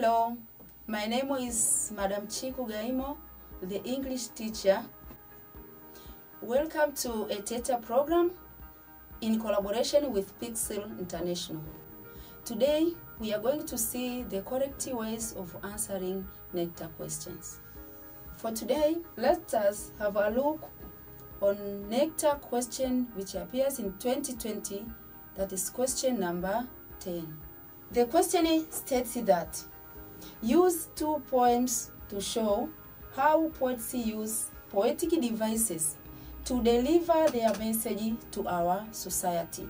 Hello, my name is Madam Chiku Ghaimo, the English teacher. Welcome to ETETA program in collaboration with Pixel International. Today, we are going to see the correct ways of answering Necta questions. For today, let us have a look on Necta question which appears in 2020, that is question number 10. The question states that use two poems to show how poets use poetic devices to deliver their message to our society.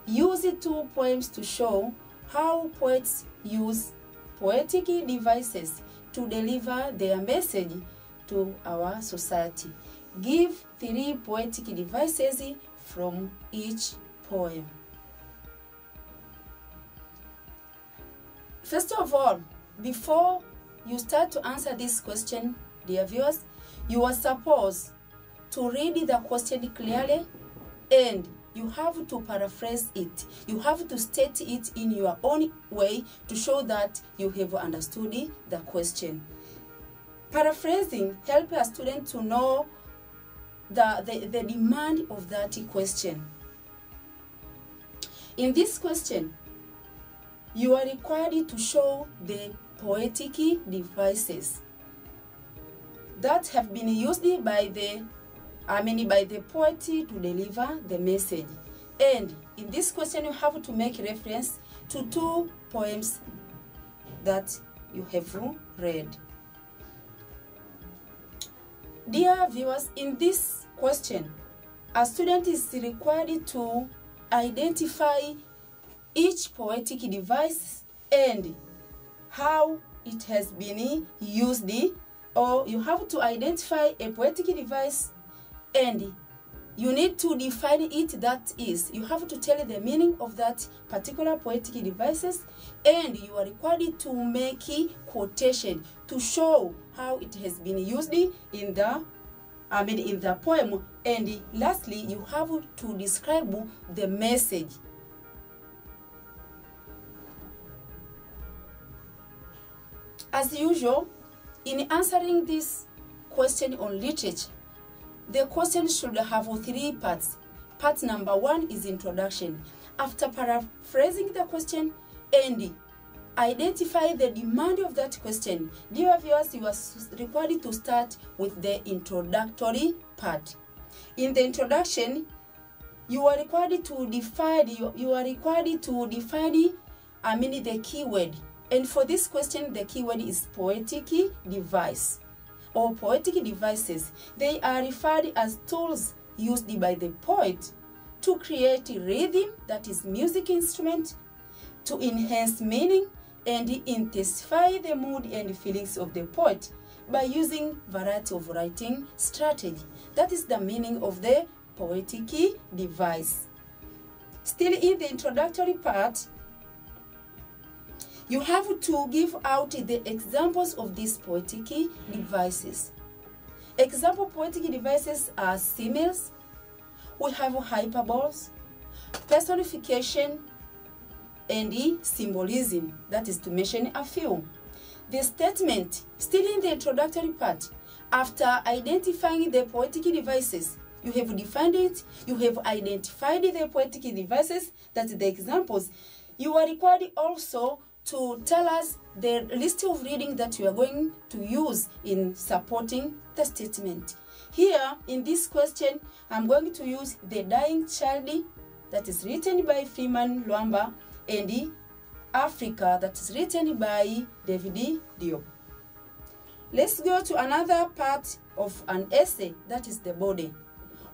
Use two poems to show how poets use poetic devices to deliver their message to our society. Give 3 poetic devices from each poem. First of all, before you start to answer this question, dear viewers, you are supposed to read the question clearly and you have to paraphrase it. You have to state it in your own way to show that you have understood the question. Paraphrasing helps a student to know the demand of that question. In this question, you are required to show the poetic devices that have been used by the poet to deliver the message. And in this question, you have to make reference to 2 poems that you have read. Dear viewers, in this question, a student is required to identify each poetic device and how it has been used, or you have to identify a poetic device and you need to define it. That is, you have to tell the meaning of that particular poetic devices, and you are required to make quotation to show how it has been used in the poem. And lastly, you have to describe the message. As usual, in answering this question on literature, the question should have 3 parts. Part number 1 is introduction. After paraphrasing the question and identify the demand of that question, dear viewers, you are required to start with the introductory part. In the introduction, you are required to define the keyword. And for this question, the keyword is poetic device or poetic devices. They are referred as tools used by the poet to create rhythm, that is music instrument, to enhance meaning and intensify the mood and feelings of the poet by using variety of writing strategy. That is the meaning of the poetic device. Still in the introductory part, you have to give out the examples of these poetic devices. Example poetic devices are similes, we have hyperboles, personification, and symbolism, that is to mention a few. The statement, still in the introductory part, after identifying the poetic devices, you have defined it, you have identified the poetic devices, that's the examples. You are required also to tell us the list of reading that you are going to use in supporting the statement. Here, in this question, I'm going to use The Dying Child, that is written by Freeman Lwamba, and Africa, that is written by David Diop. Let's go to another part of an essay, that is the body.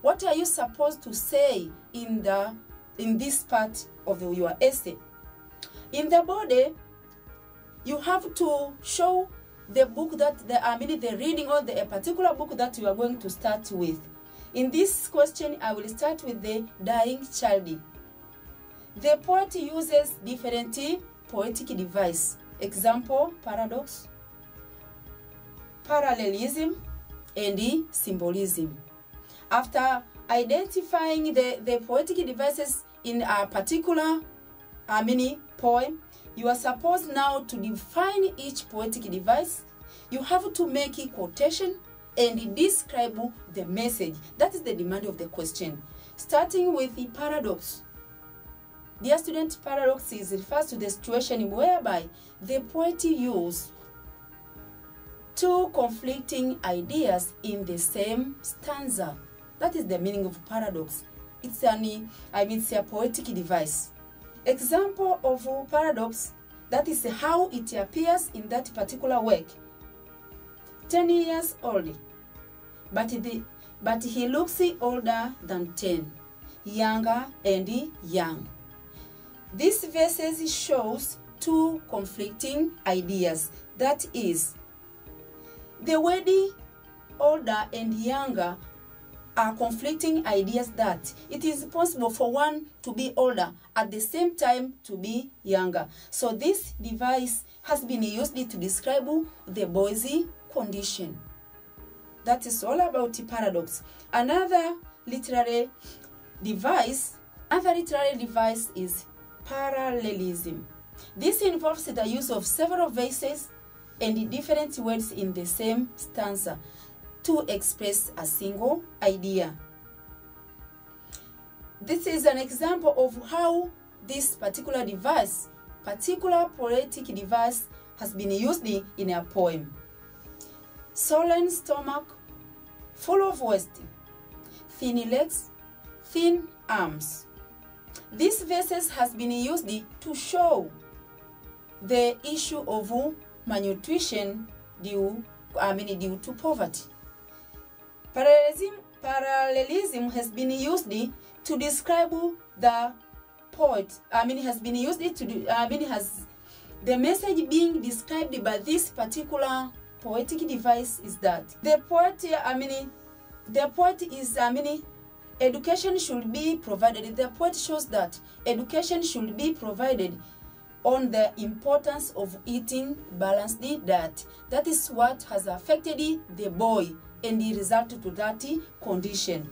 What are you supposed to say in this part of your essay? In the body, you have to show the book that the reading or a particular book that you are going to start with. In this question, I will start with The Dying Child. The poet uses different poetic devices. Example, paradox, parallelism, and symbolism. After identifying the poetic devices in a particular poem, you are supposed now to define each poetic device. You have to make a quotation and describe the message. That is the demand of the question. Starting with the paradox. Dear student, paradox refers to the situation whereby the poet uses two conflicting ideas in the same stanza. That is the meaning of paradox. It's a poetic device. Example of paradox, that is how it appears in that particular work. 10 years old, but he looks older than 10, younger and young. This verse shows two conflicting ideas. That is, the word older and younger are conflicting ideas that it is possible for one to be older at the same time to be younger. So this device has been used to describe the boy's condition. That is all about the paradox. Another literary device is parallelism. This involves the use of several verses and different words in the same stanza to express a single idea. This is an example of how this particular poetic device has been used in a poem. Swollen stomach, full of waste, thin legs, thin arms. This verses has been used to show the issue of malnutrition due to poverty. Parallelism has been used to describe the poet. Has been used the message being described by this particular poetic device is that the poet is education should be provided. The poet shows that education should be provided on the importance of eating balanced diet. That is what has affected the boy and the result to that condition.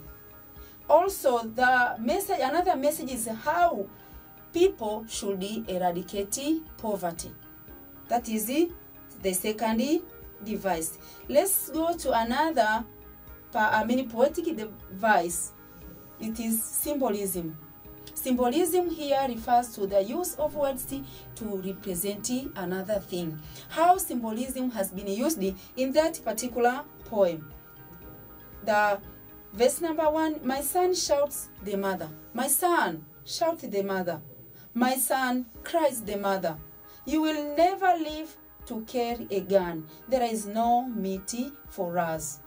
Also, another message is how people should eradicate poverty. That is the second device. Let's go to another poetic device. It is symbolism. Symbolism here refers to the use of words to represent another thing. How symbolism has been used in that particular poem. The verse number 1, my son shouts the mother. My son shouts the mother. My son cries the mother. You will never live to carry a gun. There is no meat for us.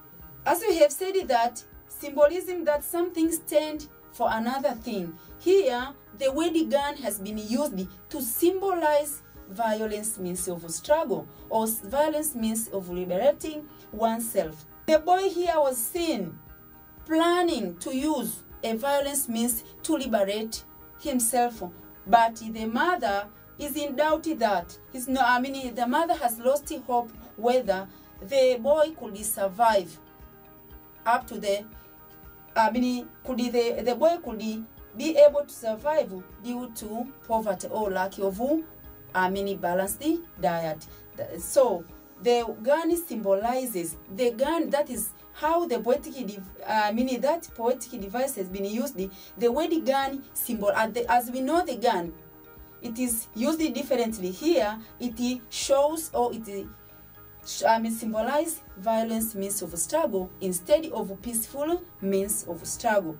As we have said that symbolism that something stands for another thing. Here, the word gun has been used to symbolize violence means of struggle or violence means of liberating oneself. The boy here was seen planning to use a violence means to liberate himself, but the mother is in doubt that the mother has lost hope whether the boy could survive up to the the boy could be able to survive due to poverty or lack of balanced diet. So the gun symbolizes the gun. That is how the poetic that poetic device has been used. The word gun symbol, as we know the gun, it is used differently. Here it shows or it symbolize violence means of struggle instead of peaceful means of struggle.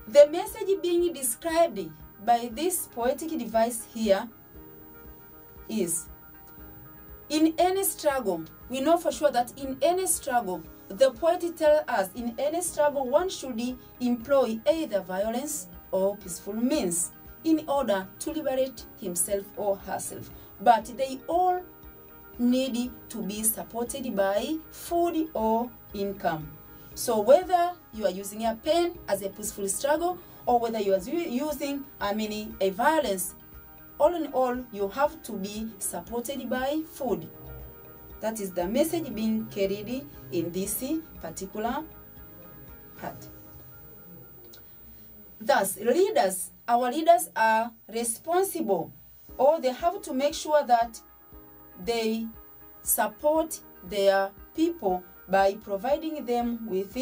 The message being described by this poetic device here is, in any struggle, we know for sure that in any struggle, the poet tells us in any struggle one should employ either violence or peaceful means in order to liberate himself or herself. But they all need to be supported by food or income. So whether you are using a pen as a peaceful struggle or whether you are using a violence, all in all you have to be supported by food. That is the message being carried in this particular part. Thus, our leaders are responsible or they have to make sure that they support their people by providing them with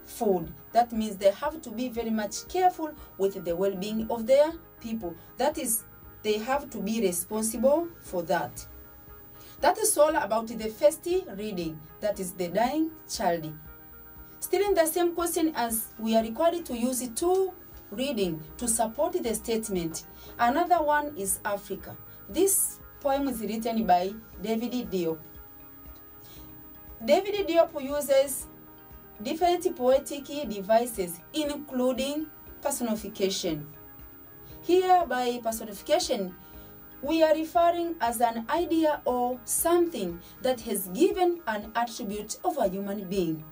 food. That means they have to be very much careful with the well-being of their people. That is, they have to be responsible for that. That is all about the first reading, that is the dying child. Still in the same question, as we are required to use two reading to support the statement. Another one is Africa. This poem is written by David Diop. David Diop uses different poetic devices, including personification. Here, by personification, we are referring as an idea or something that has given an attribute of a human being.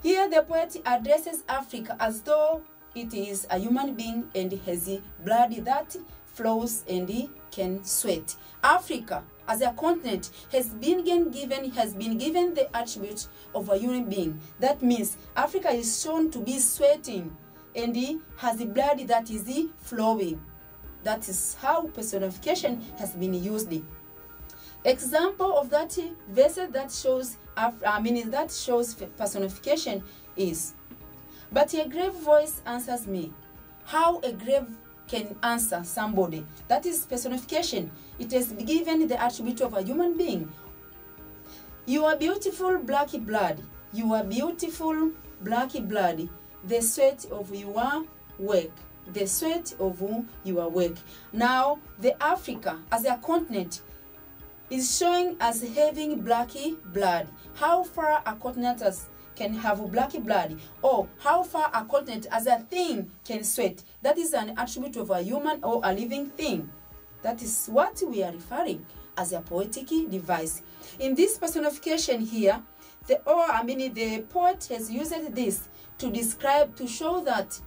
Here, the poet addresses Africa as though it is a human being and has blood that flows and can sweat. Africa, as a continent, has been given the attribute of a human being. That means Africa is shown to be sweating and has blood that is flowing. That is how personification has been used. Example of that verse that shows personification is, but a grave voice answers me. How a grave can answer somebody. That is personification. It has given the attribute of a human being. You are beautiful black blood. You are beautiful black blood. The sweat of your work. The sweat of your work. Now, the Africa as a continent is showing as having black blood. How far a continent can have black blood, or how far a continent as a thing can sweat. That is an attribute of a human or a living thing. That is what we are referring as a poetic device. In this personification here, the poet has used this to show that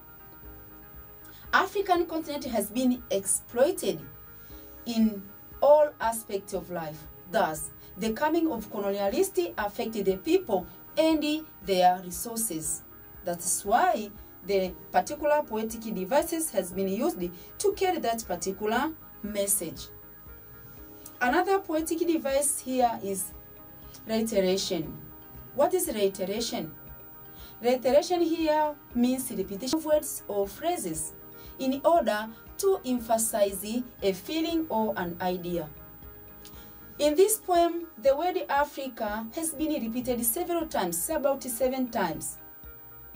African continent has been exploited in all aspects of life. Thus, the coming of colonialists affected the people and their resources. That's why the particular poetic devices has been used to carry that particular message. Another poetic device here is reiteration. What is reiteration? Reiteration here means repetition of words or phrases in order to emphasize a feeling or an idea. In this poem, the word Africa has been repeated several times, about 7 times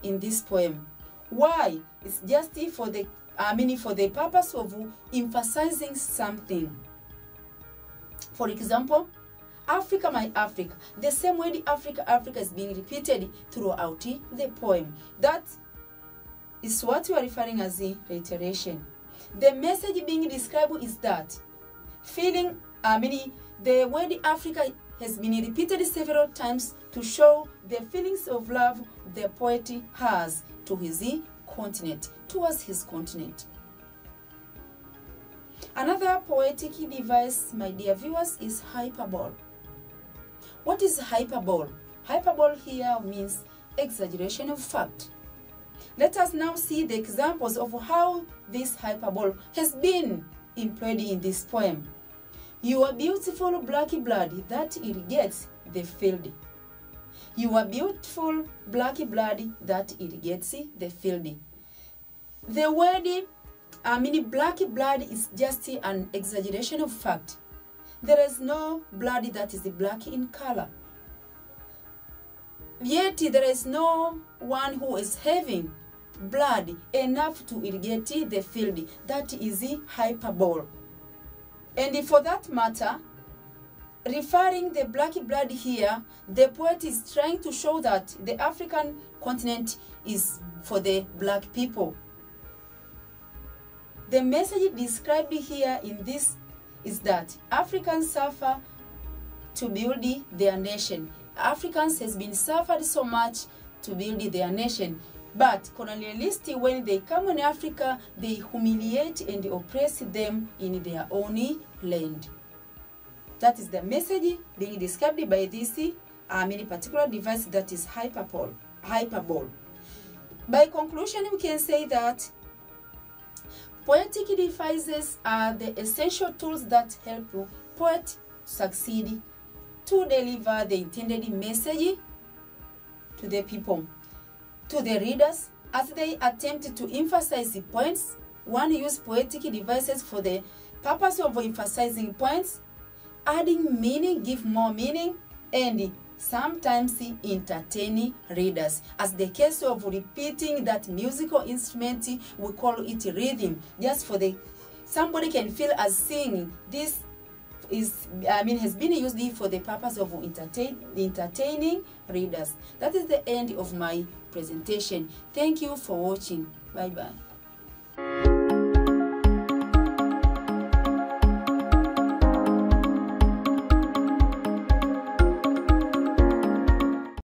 in this poem. Why? It's just for the purpose of emphasizing something. For example, Africa, my Africa. The same word Africa, Africa is being repeated throughout the poem. That is what we are referring as the reiteration. The message being described is that the word Africa has been repeated several times to show the feelings of love the poet has to his continent, towards his continent. Another poetic device, my dear viewers, is hyperbole. What is hyperbole? Hyperbole here means exaggeration of fact. Let us now see the examples of how this hyperbole has been employed in this poem. Your beautiful black blood that irrigates the field. Your beautiful black blood that irrigates the field. The word black blood is just an exaggeration of fact. There is no blood that is black in color. Yet there is no one who is having blood enough to irrigate the field. That is hyperbole. And for that matter, referring the black blood here, the poet is trying to show that the African continent is for the black people. The message described here in this is that Africans suffer to build their nation. Africans has been suffered so much to build their nation. But colonialists, when they come in Africa, they humiliate and oppress them in their own land. That is the message being described by this particular device, that is hyperbole. By conclusion, we can say that Poetic devices are the essential tools that help poet succeed to deliver the intended message to the people, to the readers, as they attempt to emphasize the points. One uses poetic devices for the purpose of emphasizing points, adding meaning, give more meaning, and sometimes entertaining readers. As the case of repeating that musical instrument, we call it rhythm, just for the somebody can feel as singing. This has been used for the purpose of entertaining readers. That is the end of my presentation. Thank you for watching. Bye bye.